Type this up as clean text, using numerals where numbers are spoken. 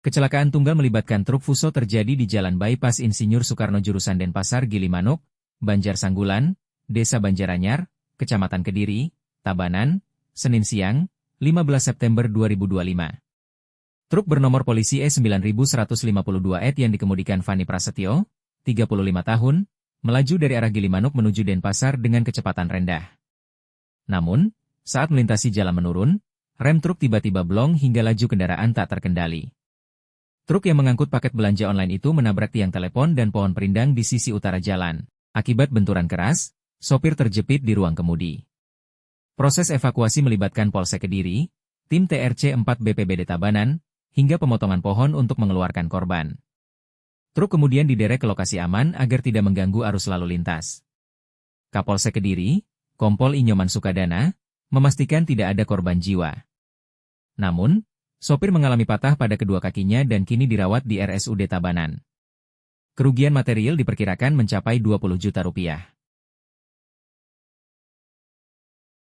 Kecelakaan tunggal melibatkan truk Fuso terjadi di Jalan Bypass Insinyur Soekarno jurusan Denpasar Gilimanuk, Banjar Sanggulan, Desa Banjaranyar, Kecamatan Kediri, Tabanan, Senin siang, 15 September 2025. Truk bernomor polisi E9152 yang dikemudikan Fani Prasetyo, 35 tahun, melaju dari arah Gilimanuk menuju Denpasar dengan kecepatan rendah. Namun, saat melintasi jalan menurun, rem truk tiba-tiba blong hingga laju kendaraan tak terkendali. Truk yang mengangkut paket belanja online itu menabrak tiang telepon dan pohon perindang di sisi utara jalan. Akibat benturan keras, sopir terjepit di ruang kemudi. Proses evakuasi melibatkan Polsek Kediri, tim TRC 4 BPBD Tabanan, hingga pemotongan pohon untuk mengeluarkan korban. Truk kemudian diderek ke lokasi aman agar tidak mengganggu arus lalu lintas. Kapolsek Kediri, Kompol Inyoman Sukadana, memastikan tidak ada korban jiwa. Namun, sopir mengalami patah pada kedua kakinya dan kini dirawat di RSUD Tabanan. Kerugian material diperkirakan mencapai 20 juta rupiah.